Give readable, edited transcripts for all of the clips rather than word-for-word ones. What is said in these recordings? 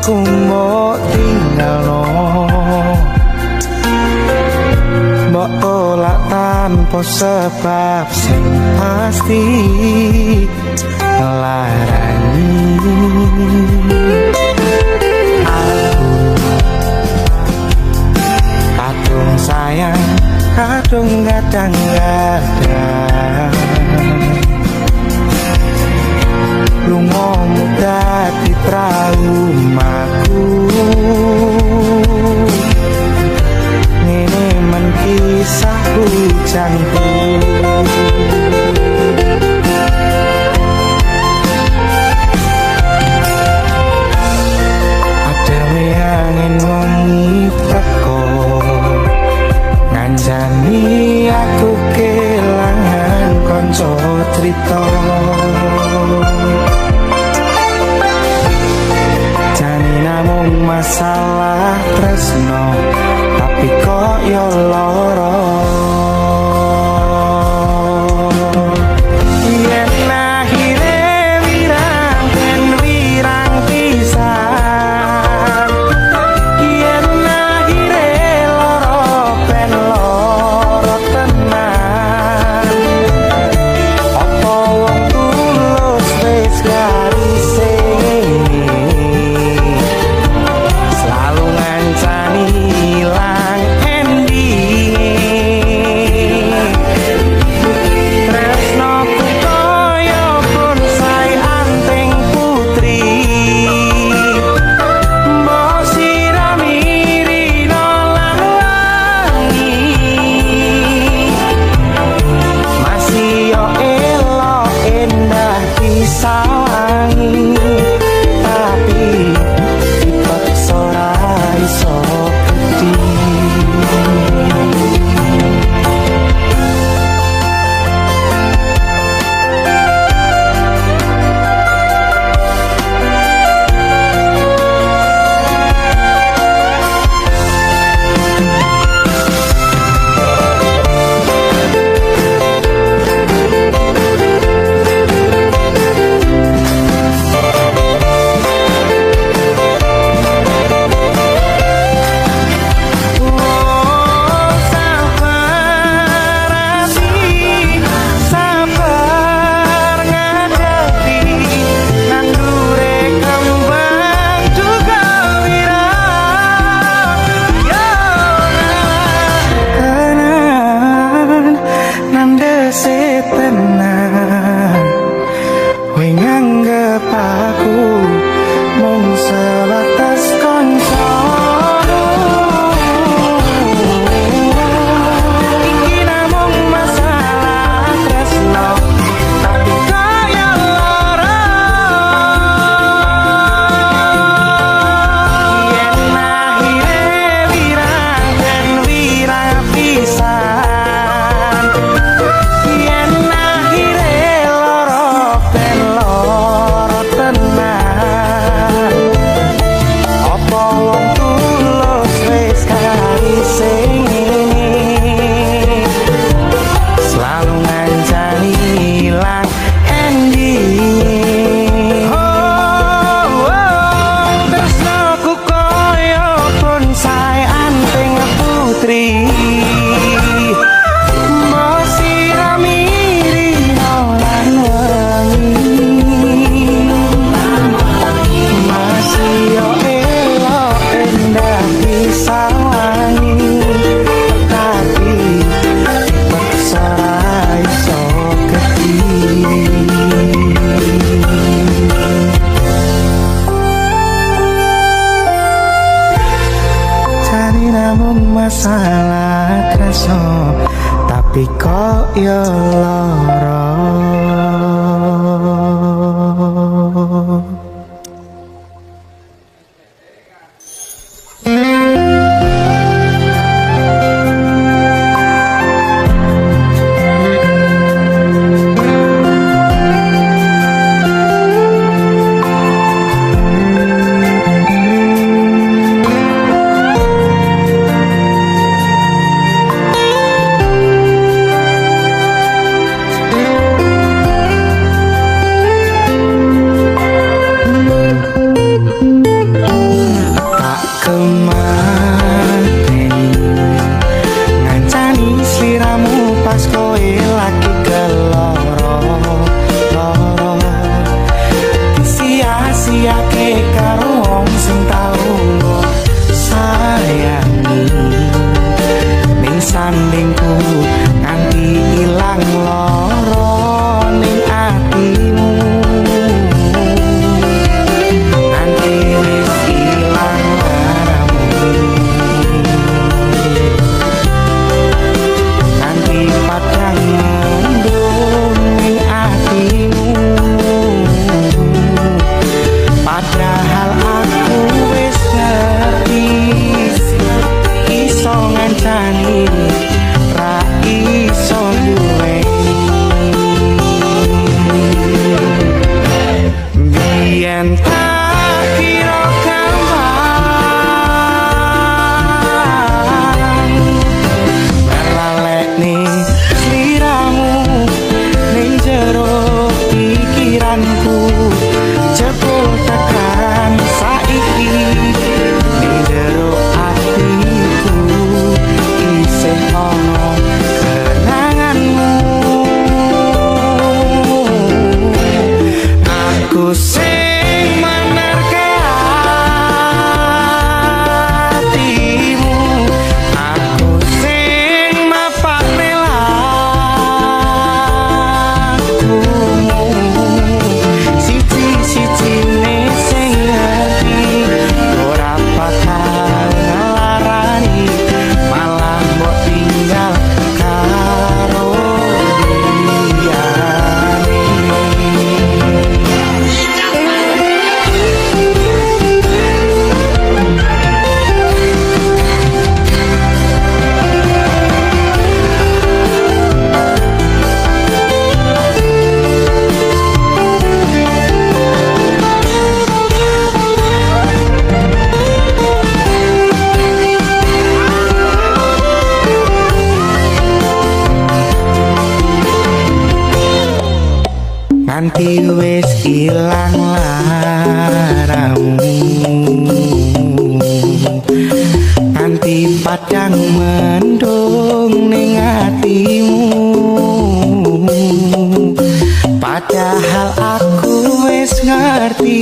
aku mbok tinggalno, mbok tolak tanpa sebab sing pasti larani. Aku kadung sayang, kadung gadang-gadang, lungamu dadi traumaku. Ngene men kisah hujanku. Ademe angin wengi teko, nganjani aku kelangan kanca crita. Jane namung masalah tresno, tapi kok yo lara. Yen akhire wirang ben wirang pisan, yen akhire lara ben lara tenan. Apa wong tulus wis garise selalu ngancani ilang tresnoku kaya bonsai anting putri, mbok sirami rino lan wangi. Masih yo elok endah disawangi, tapi dipaksa ora iso gedhi. Masalah tresno, tapi kok yo lara. nandingku nganti ilang lara ning atimu nganti wis ilang laramu nganti padang mendung ning atimu padahal aku wis ngerti iso ngancani ra iso duweni biyen tak kira gampang melalekne sliramu ning jero pikiranku jebul tekan saiki ning jero atiku isih ono kenanganmu aku sing menerke hatimu aku sing mapak relakumu siji-sijine sing ngerti ora bakal ngelarani malah mbok tinggal karo liyane nganti wis ilang laramu nganti padang mendung ning atimu padahal aku wis ngerti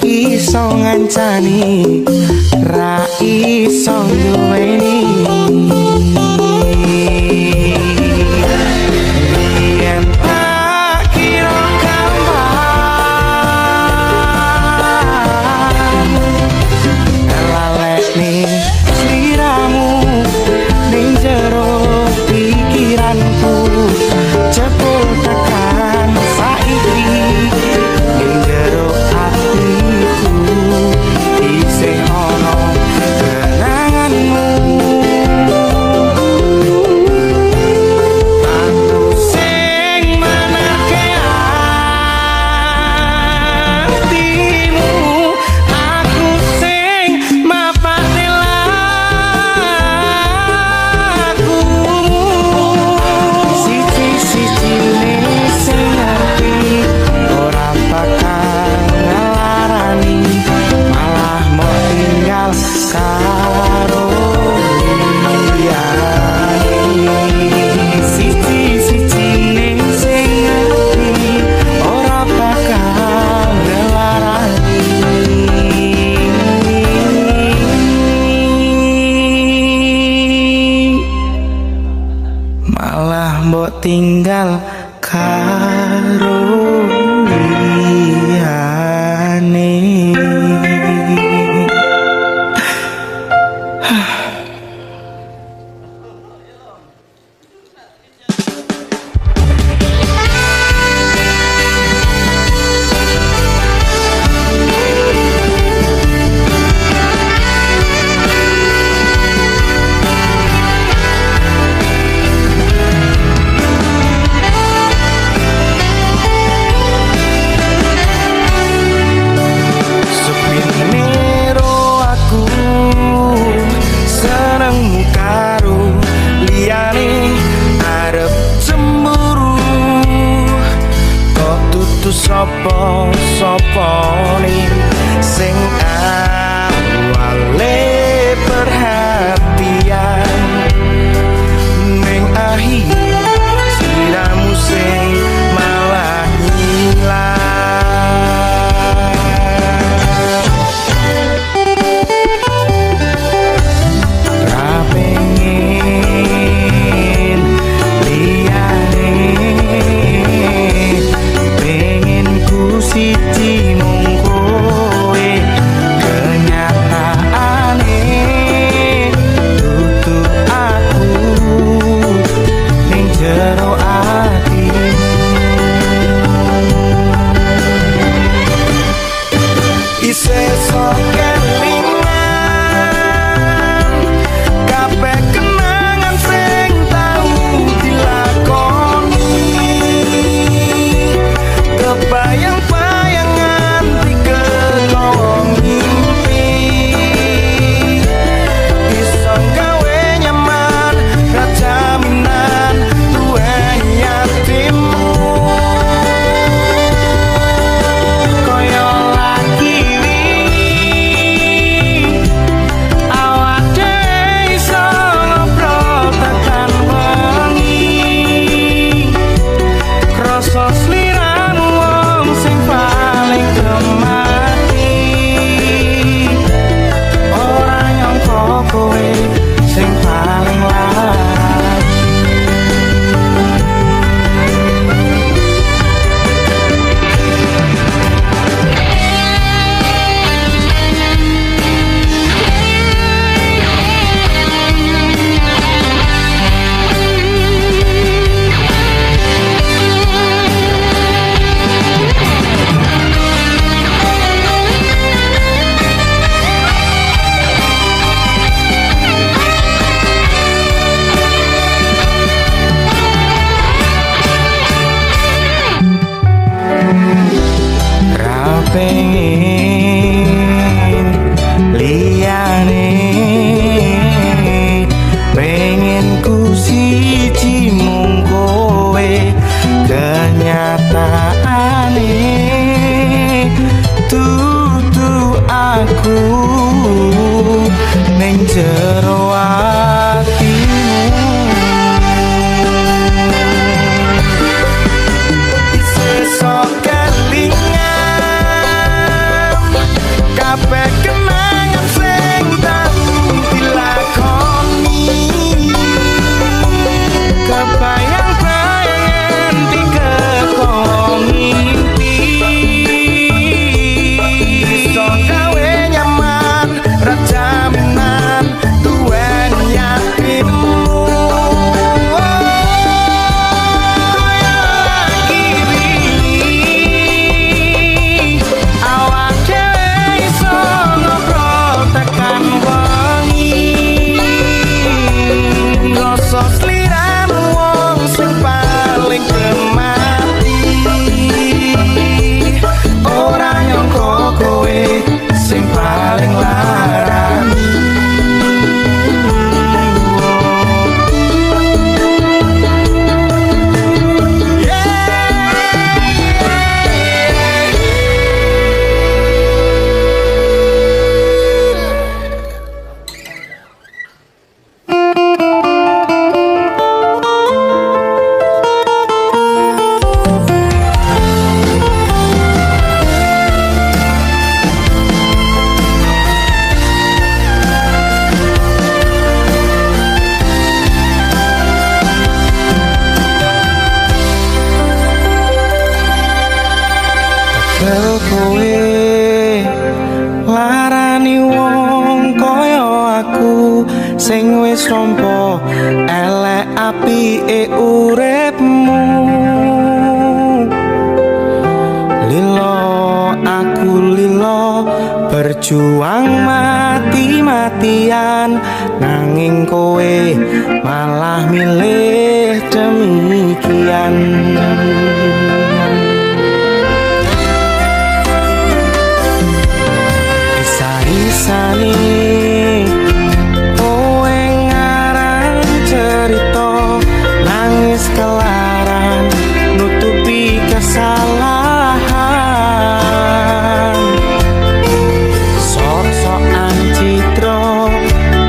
iso ngancani ra iso duweni biyen tak kira gampang melalekne sliramu ning jero pikiranku jebul tekan saiki ning jero atiku isih ono kenanganmu aku sing menerke hatimu aku sing mapak relakumu siji-sijine sing ngerti ora bakal ngelarani malah mau tinggal karo liyane siji-sijine sing ngerti ora bakal ngelarani malah mbok tinggal karo liyane. sliramu wong sing paling kemati ora nyangka kowe sing paling larani kowe larani wong kaya aku sing wis nampa elek apike uripmu lilo aku lilo berjuang mati-matian nanging kowe malah milih demikian sani kowe ngarang cerita nangis kelaran nutupi kesalahan sok-sokan citra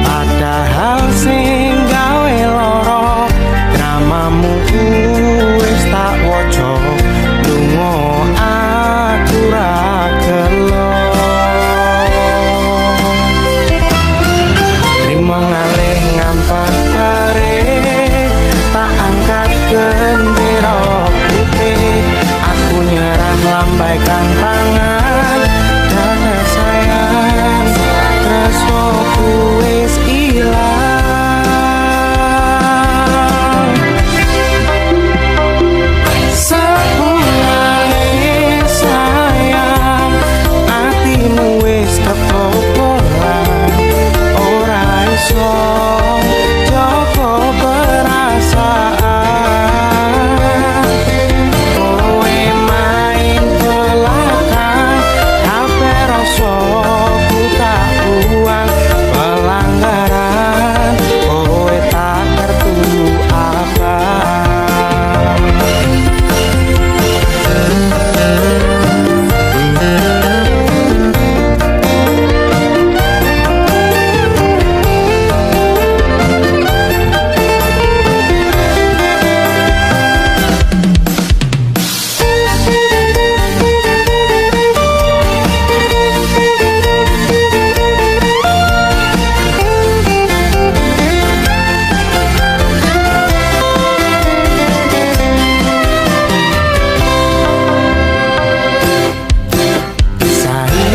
padahal sing gawe loro dramamu wis tak waca lunga aku ra gelo mengalih ngampak pare tak angkat bendera putih aku nyerah lambaikan tangan dan sayang tresnoku wis ilang sepulane sayang hatimu wis ketopolan Joko perasaan kowe main belakang HP rasa ku tak buang pelanggaran kowe tak ngerti apa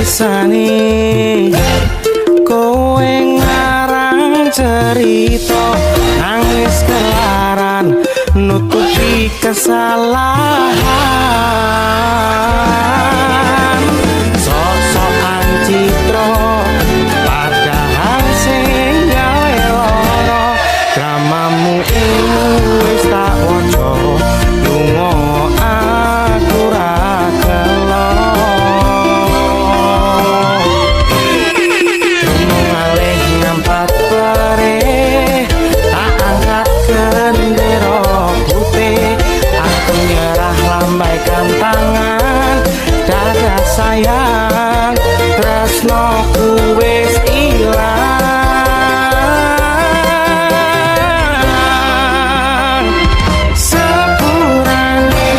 sani kowe ngarang cerita nangis kelaran nutupi kesalahan sok-sokan citra padahal sing gawe loro dramamu wis tak waca lunga aku ra gelo lambaikan tangan dada sayang tresnoku wis ilang sepurane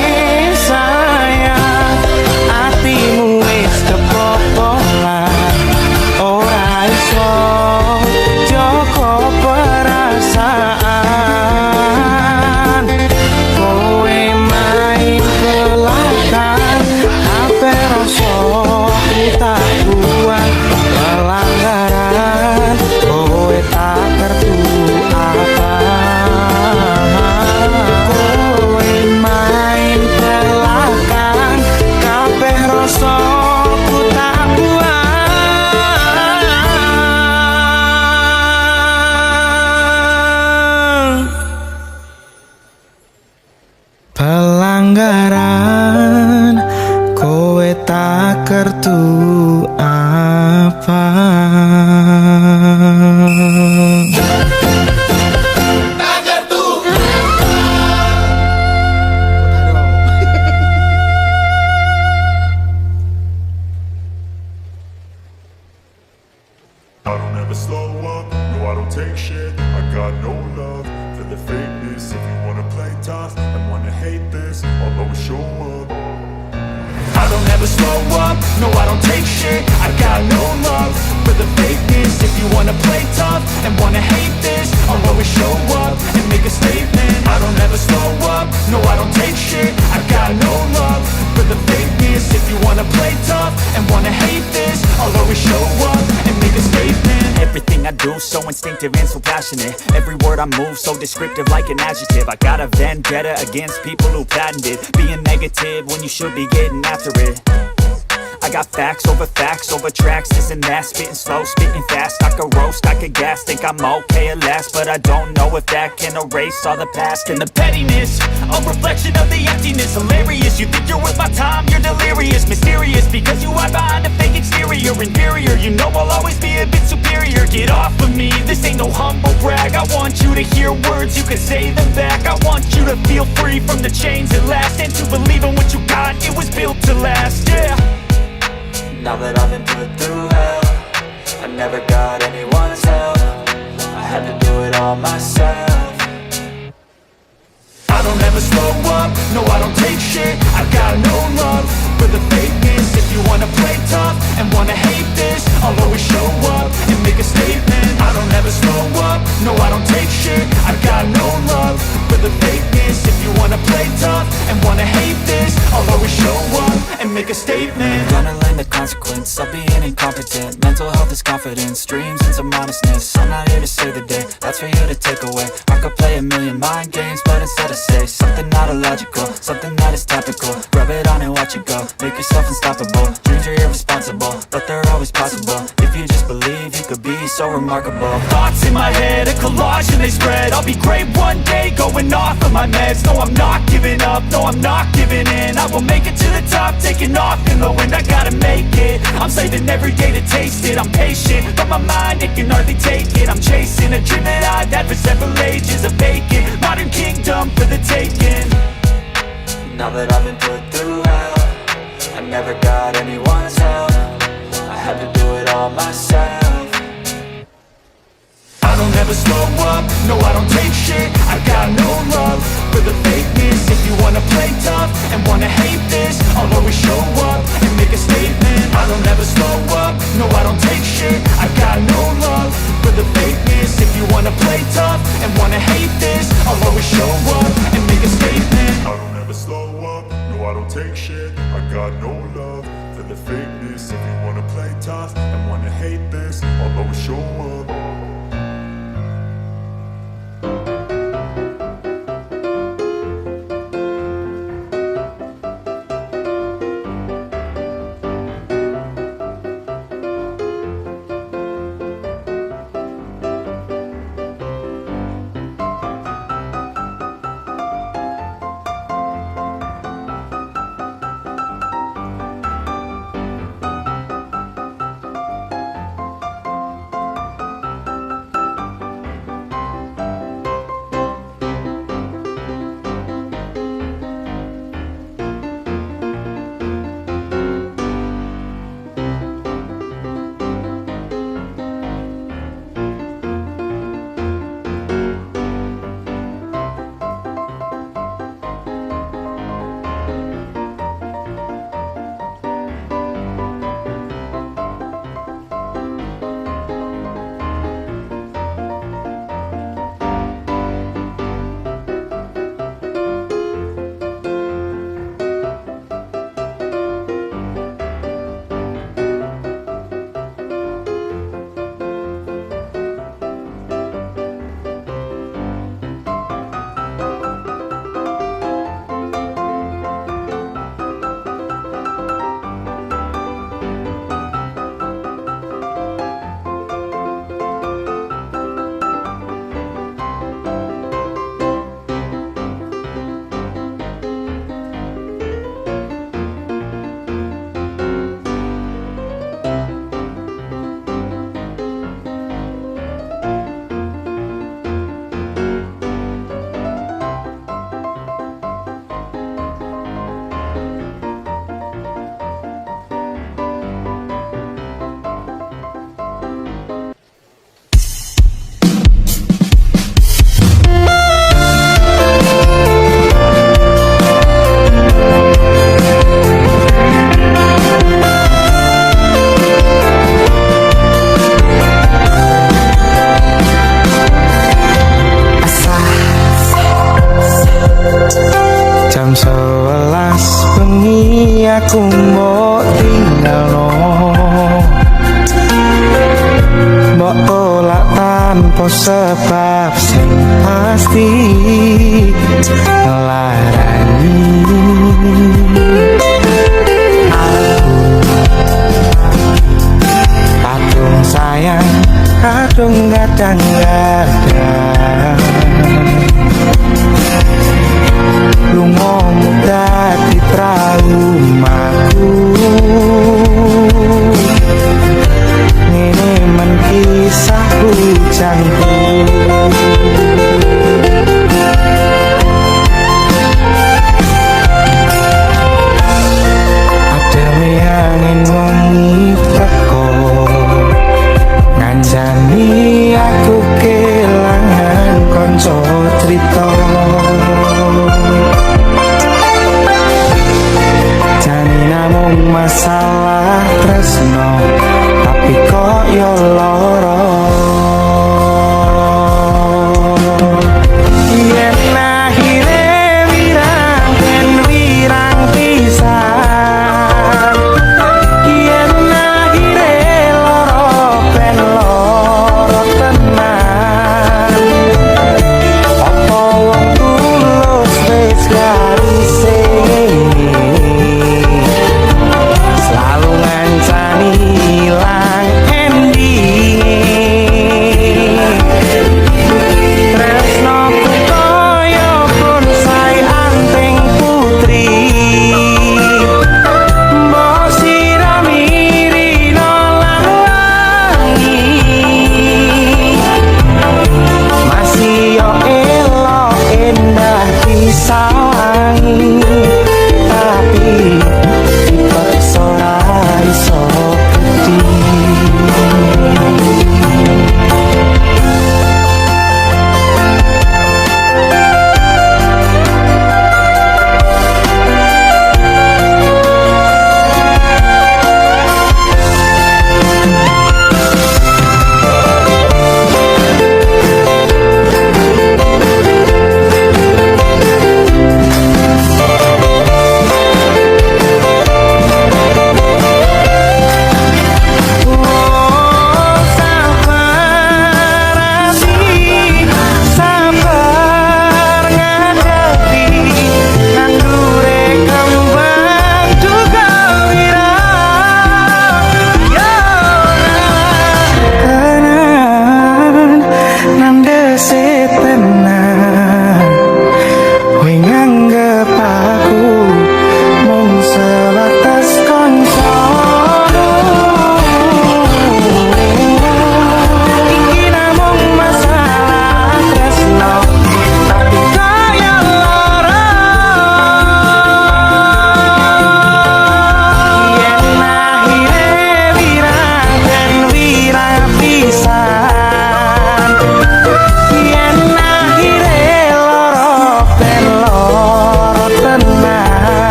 pelanggaran, kowe tak kertu apa. I don't ever slow up, no I don't take shit. I got no love for the fakeness. If you wanna play tough and wanna hate this, I'll always show up. I don't ever slow up, no I don't take shit. I got no love for the fakeness. If you wanna play tough and wanna hate this, I'll always show up and make a statement. I don't ever slow up, no I don't take shit. I got no love for the fakeness. If you wanna play tough and wanna hate this, I'll always show up and make a statement. Everything I do so instinctive and so passionate. Every word I move so descriptive like an adjective. I got a vendetta against people who patented being negative when you should be getting after it. I got facts over tracks, this and that. Spitting slow, spitting fast. I could roast, I could gas. Think I'm okay at last, but I don't know if that can erase all the past. And the pettiness, a reflection of the emptiness. Hilarious, you think you're worth my time, you're delirious. Mysterious, because you hide behind a fake exterior. Inferior, you know I'll always be a bit superior. Get off of me, this ain't no humble brag. I want you to hear words, you can say them back. I want you to feel free from the chains at last, and to believe in what you got, it was built to last, yeah. Now that I've been put through hell, I never got anyone's help. I had to do it all myself. I don't ever slow up, no I don't take shit. I got no love for the fakeness. If you wanna play tough and wanna hate this, I'll always show up and make a statement. I don't ever slow up, no I don't take shit. I got no love for the fakeness. If you wanna play tough and wanna hate this, I'll always show up and make a statement. Gonna learn the consequence of being incompetent. Mental health is confidence, dreams into modestness. I'm not here to save the day, that's for you to take away. I could play a million mind games, but instead I say something not illogical, something that is topical. Rub it on and watch it go, make yourself unstoppable. Dreams are irresponsible, but they're always possible. If you just believe, you could be so remarkable. Thoughts in my head, a collage and they spread. I'll be great one day, going off of my meds. No, I'm not giving up, no, I'm not giving in. I will make it to the top, taking off in the wind. I gotta make it, I'm saving every day to taste it. I'm patient, but my mind, it can hardly take it. I'm chasing a dream that I've had for several ages. A vacant, modern kingdom for the taking. Now that I've been put through hell, I never got anyone's help. I had to do it all myself. I don't ever slow up, no I don't take shit. I got no love for the fakeness. If you wanna play tough and wanna hate this, I'll always show up and make a statement. I don't ever slow up, no I don't take shit. I got no love for the fakeness. If you wanna play tough and wanna hate this, aku mau tinggalno mbok tolak tanpa sebab sing pasti larani kadung sayang kadung gadang-gadang lunga dadi traumaku ngene men kisah bujangku ademe angin wengi teko nganjani aku kelangan konco crita jane namung masalah tresno tapi kok yo lara yen akhire wirang ben wirang pisan yen akhire lara ben lara tenan apa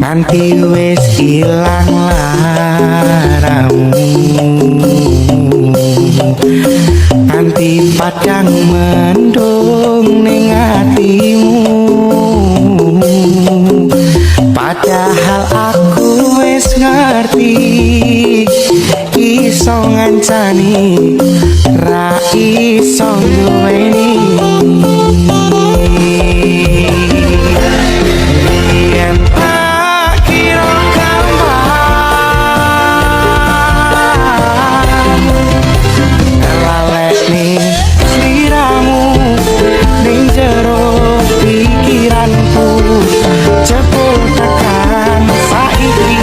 Nanti wis ilang laramu, nanti padang mendung ning atimu. Padahal aku wis ngerti iso ngancani ra iso duweni. Yen tak kira gampang lalekne sliramu ning jero pikiranku. Jebul tekan saiki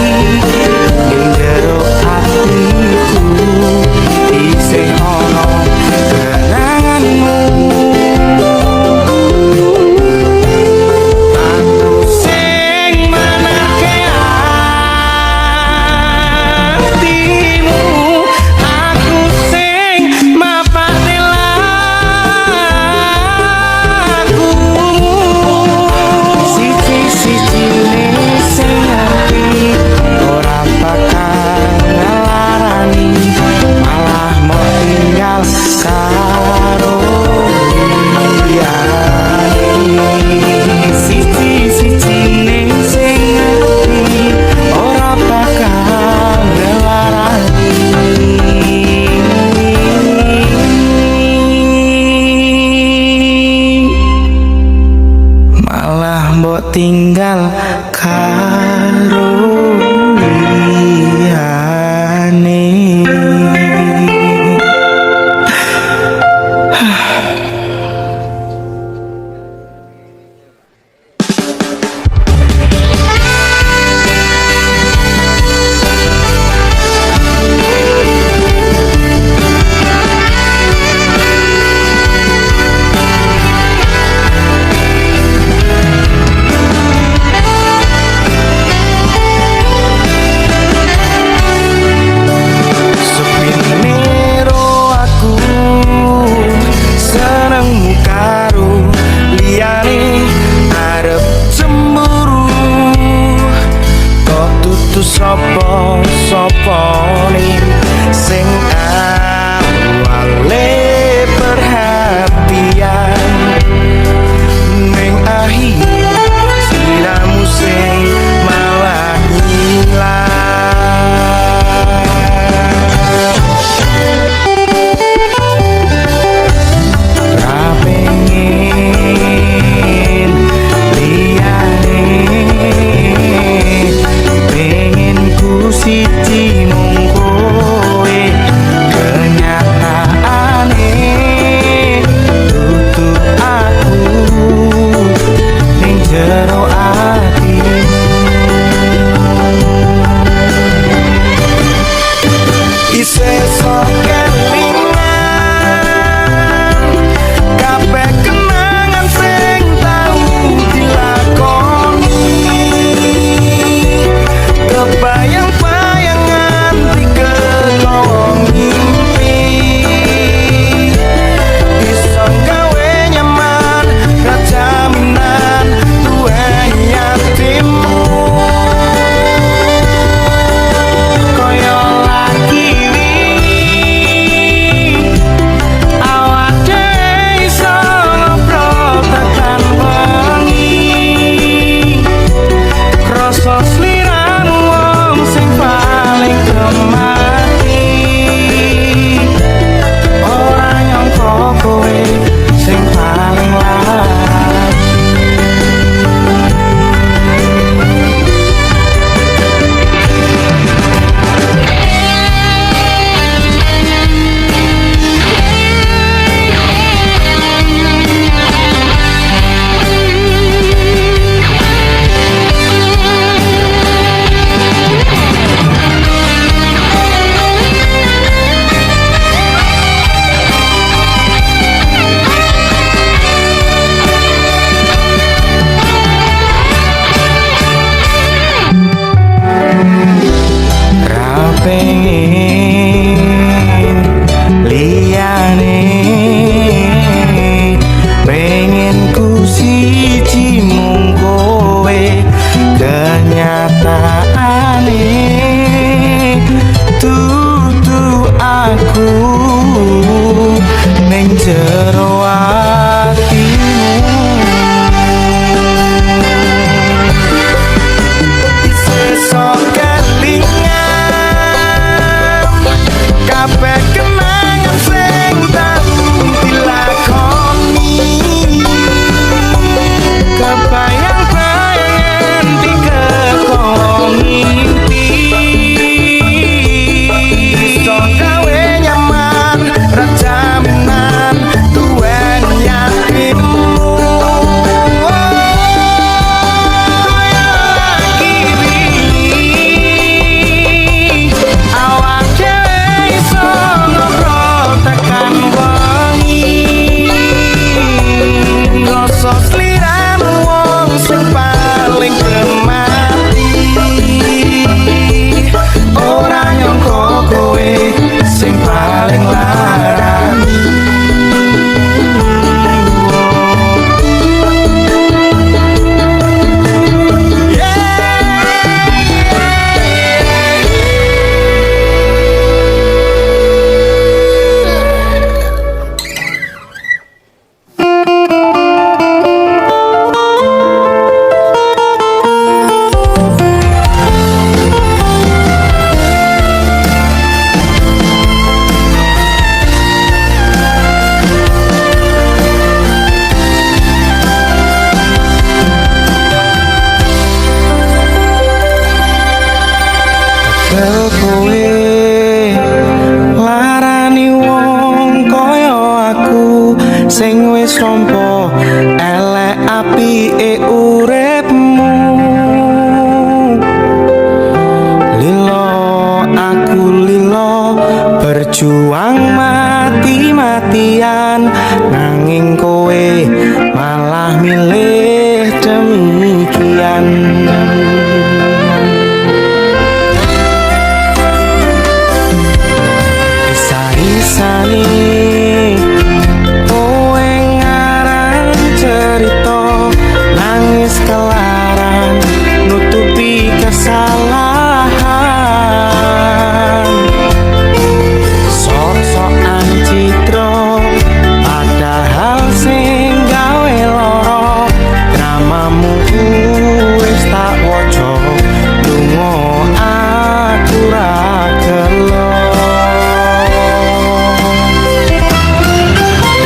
ning jero atiku isih ono kenanganmu. Aku sing manake atimu, aku sing mapate lagu. Siji-sijine sing ngerti ora bakal ngelarani, malah mau tinggal karo liyane. Siji-sijine sing ngerti ora bakal ngelarani, malah mbok tinggal karo liyane. Sepinero aku senengmu karo liyane, arep cemburu kok tutu sapa-sapane sing awale perhatian ning akhir sliramu sing malah hilang. Ra pengen liyane, pengen ku Kel kowe larani wong kaya aku sing wis nampa elek apike uripmu. Lilo aku lilo berjuang mati-matian, nanging kowe malah milih demikian. Isa-isane kowe ngarang cerita, nangis kelaran nutupi kesalahan. Sok-sokan citra padahal sing gawe lara, dramamu wis tak waca, lunga aku ra gelo.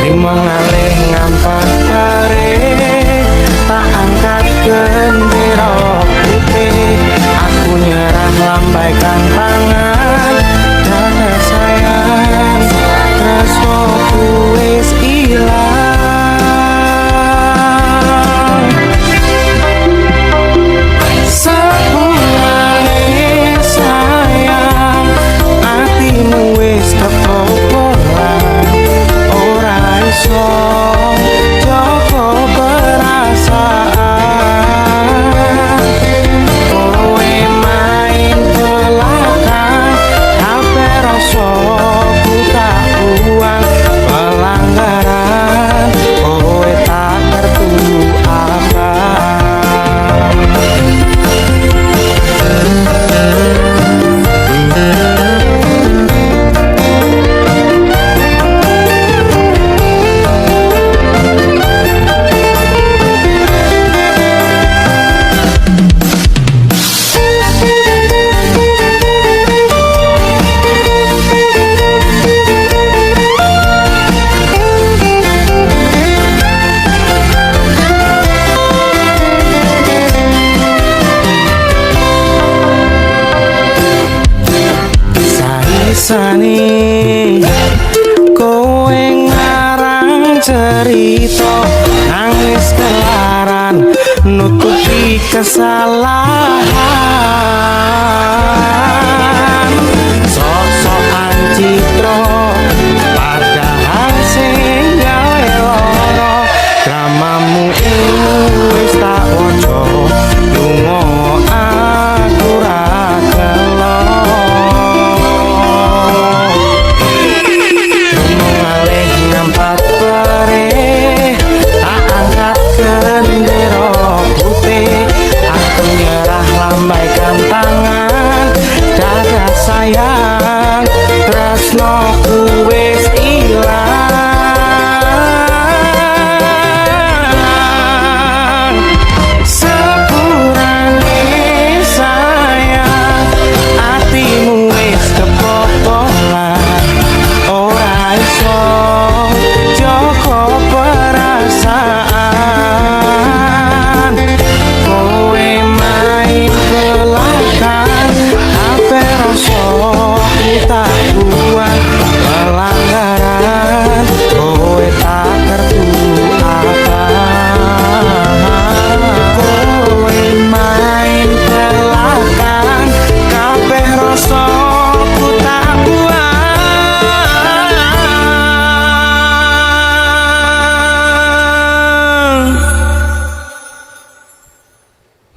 Terima ngalih ngampak bare, tak angkat gendera putih, aku nyerah lambaikan tangan. Dada sayang, tresnoku wis ilang. Sepulane sayang, atimu wis kebobolan, ora iso jaga perasaan. Kowe main belakang, HP rasa ku tak buang. Pelanggaran kowe tak ngertu apa. Kisah-kisahne kowe ngarang cerita, nangis kelaran nutupi kesalahan. Sok-sokan citra padahal sing gawe lara, dramamu wis tak waca, lunga aku ra gelo. Mengalih ngampat bare, tak angkat gendera putih, aku nyerah lambaikan tangan. Dada sayang, tresnoku wis ilang. Sepurane sayang, atimu wis kebobolan, ora iso jaga perasaan. Kowe main belakang, HP rasa ku tak buang. Pelanggaran kowe tak ngertu apa. Kowe main belakang, kabeh rasa ku tak buang.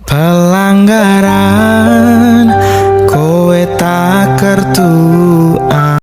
Pelanggaran kowe tak kertu